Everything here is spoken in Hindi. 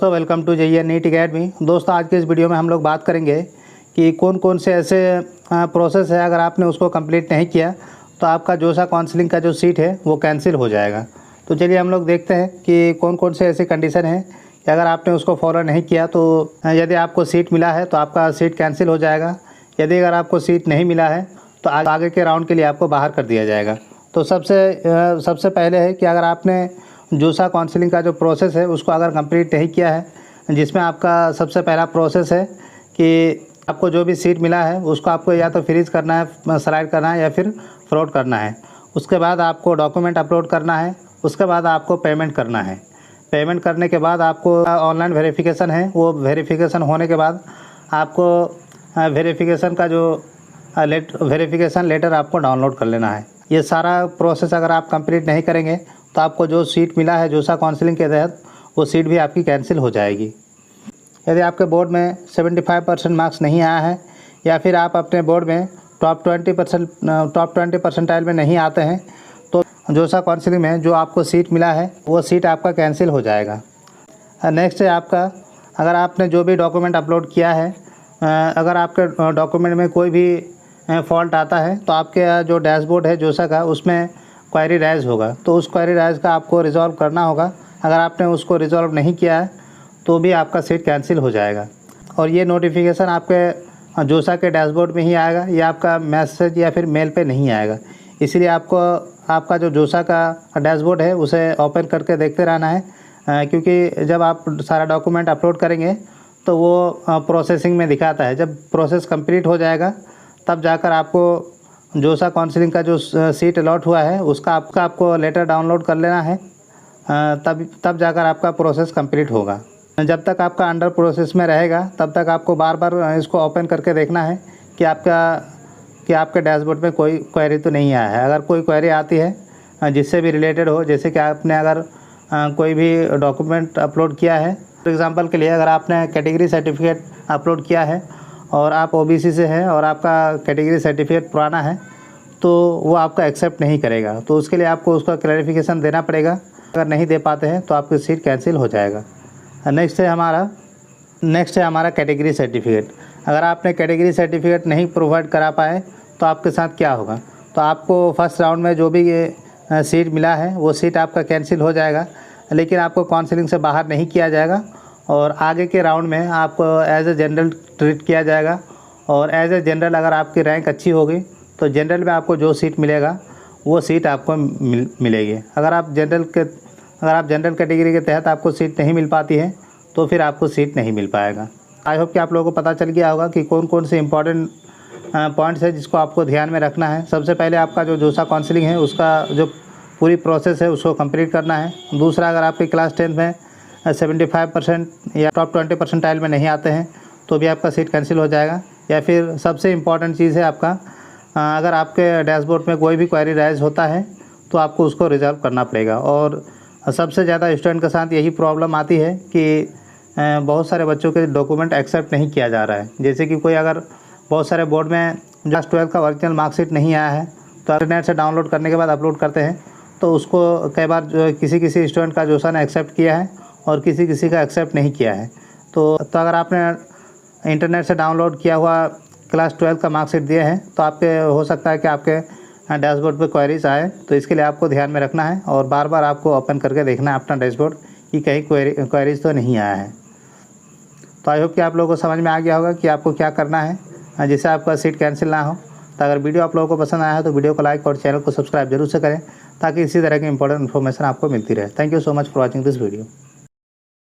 दोस्तों, welcome to JER NEET academy. दोस्तों, आज के इस वीडियो में हम लोग बात करेंगे कि कौन कौन से ऐसे प्रोसेस है, अगर आपने उसको कंप्लीट नहीं किया तो आपका जोसा काउंसलिंग का जो सीट है वो कैंसिल हो जाएगा। तो चलिए हम लोग देखते हैं कि कौन कौन से ऐसी कंडीशन है कि अगर आपने उसको फॉलो नहीं किया तो यदि आपको सीट मिला है तो आपका सीट कैंसिल हो जाएगा। यदि अगर आपको सीट नहीं मिला है तो आगे के राउंड के लिए आपको बाहर कर दिया जाएगा। तो सबसे पहले है कि अगर आपने जोसा काउंसलिंग का जो प्रोसेस है उसको अगर कंप्लीट नहीं किया है, जिसमें आपका सबसे पहला प्रोसेस है कि आपको जो भी सीट मिला है उसको आपको या तो फ्रीज करना है, स्लाइड करना है या फिर फ्रॉड करना है। उसके बाद आपको डॉक्यूमेंट अपलोड करना है। उसके बाद आपको पेमेंट करना है। पेमेंट करने के बाद आपको ऑनलाइन वेरिफिकेशन है, वो वेरिफिकेशन होने के बाद आपको वेरिफिकेशन का जो वेरिफिकेशन लेटर आपको डाउनलोड कर लेना है। ये सारा प्रोसेस अगर आप कंप्लीट नहीं करेंगे तो आपको जो सीट मिला है जोसा काउंसलिंग के तहत वो सीट भी आपकी कैंसिल हो जाएगी। यदि आपके बोर्ड में 75% मार्क्स नहीं आया है या फिर आप अपने बोर्ड में टॉप 20 परसेंटाइल में नहीं आते हैं तो जोसा काउंसलिंग में जो आपको सीट मिला है वो सीट आपका कैंसिल हो जाएगा। नेक्स्ट है आपका, अगर आपने जो भी डॉक्यूमेंट अपलोड किया है, अगर आपके डॉक्यूमेंट में कोई भी फॉल्ट आता है तो आपके जो डैशबोर्ड है जोसा का उसमें क्वेरी राइज होगा, तो उस क्वेरी राइज का आपको रिज़ॉल्व करना होगा। अगर आपने उसको रिज़ॉल्व नहीं किया है तो भी आपका सीट कैंसिल हो जाएगा। और ये नोटिफिकेशन आपके जोसा के डैशबोर्ड में ही आएगा, या आपका मैसेज या फिर मेल पे नहीं आएगा। इसीलिए आपको आपका जो जोसा का डैशबोर्ड है उसे ओपन करके देखते रहना है, क्योंकि जब आप सारा डॉक्यूमेंट अपलोड करेंगे तो वो प्रोसेसिंग में दिखाता है। जब प्रोसेस कंप्लीट हो जाएगा तब जाकर आपको जोसा काउंसलिंग का जो सीट अलॉट हुआ है उसका आपको लेटर डाउनलोड कर लेना है, तब जाकर आपका प्रोसेस कंप्लीट होगा। जब तक आपका अंडर प्रोसेस में रहेगा तब तक आपको बार बार इसको ओपन करके देखना है कि आपके डैशबोर्ड में कोई क्वेरी तो नहीं आया है। अगर कोई क्वेरी आती है जिससे भी रिलेटेड हो, जैसे कि आपने अगर कोई भी डॉक्यूमेंट अपलोड किया है, फॉर एग्ज़ाम्पल के लिए अगर आपने कैटेगरी सर्टिफिकेट अपलोड किया है और आप OBC से हैं और आपका कैटेगरी सर्टिफिकेट पुराना है तो वो आपका एक्सेप्ट नहीं करेगा। तो उसके लिए आपको उसका क्लैरिफिकेशन देना पड़ेगा। अगर नहीं दे पाते हैं तो आपकी सीट कैंसिल हो जाएगा। नेक्स्ट है हमारा कैटेगरी सर्टिफिकेट। अगर आपने कैटेगरी सर्टिफिकेट नहीं प्रोवाइड करा पाए तो आपके साथ क्या होगा, तो आपको फर्स्ट राउंड में जो भी सीट मिला है वो सीट आपका कैंसिल हो जाएगा, लेकिन आपको काउंसलिंग से बाहर नहीं किया जाएगा और आगे के राउंड में आपको एज ए जनरल ट्रीट किया जाएगा। और एज ए जनरल अगर आपकी रैंक अच्छी होगी तो जनरल में आपको जो सीट मिलेगा वो सीट आपको मिलेगी। अगर आप जनरल कैटेगरी के तहत आपको सीट नहीं मिल पाती है तो फिर आपको सीट नहीं मिल पाएगा। आई होप कि आप लोगों को पता चल गया होगा कि कौन कौन से इंपॉर्टेंट पॉइंट्स है जिसको आपको ध्यान में रखना है। सबसे पहले आपका जो जोसा काउंसलिंग है उसका जो पूरी प्रोसेस है उसको कंप्लीट करना है। दूसरा, अगर आपकी क्लास 10 में 75% या टॉप 20 परसेंटाइल में नहीं आते हैं तो भी आपका सीट कैंसिल हो जाएगा। या फिर सबसे इम्पॉर्टेंट चीज़ है आपका, अगर आपके डैशबोर्ड में कोई भी क्वेरी राइज होता है तो आपको उसको रिजॉल्व करना पड़ेगा। और सबसे ज़्यादा स्टूडेंट के साथ यही प्रॉब्लम आती है कि बहुत सारे बच्चों के डॉक्यूमेंट एक्सेप्ट नहीं किया जा रहा है। जैसे कि कोई अगर बहुत सारे बोर्ड में क्लास 12 का ओरिजिनल मार्कशीट नहीं आया है तो इंटरनेट से डाउनलोड करने के बाद अपलोड करते हैं, तो उसको कई बार किसी स्टूडेंट का जोसा ने एक्सेप्ट किया है और किसी का एक्सेप्ट नहीं किया है। तो अगर आपने इंटरनेट से डाउनलोड किया हुआ क्लास 12 का मार्कशीट दिए हैं तो आपके हो सकता है कि आपके डैशबोर्ड पे क्वेरीज आए। तो इसके लिए आपको ध्यान में रखना है और बार बार आपको ओपन करके देखना है अपना डैशबोर्ड कि कहीं क्वेरीज तो नहीं आया है। तो आई होप कि आप लोगों को समझ में आ गया होगा कि आपको क्या करना है जिससे आपका सीट कैंसिल ना हो। तो अगर वीडियो आप लोगों को पसंद आया है तो वीडियो को लाइक और चैनल को सब्सक्राइब जरूर से करें ताकि इसी तरह की इंपॉर्टेंट इन्फॉर्मेशन आपको मिलती रहे। Thank you so much for watching this video.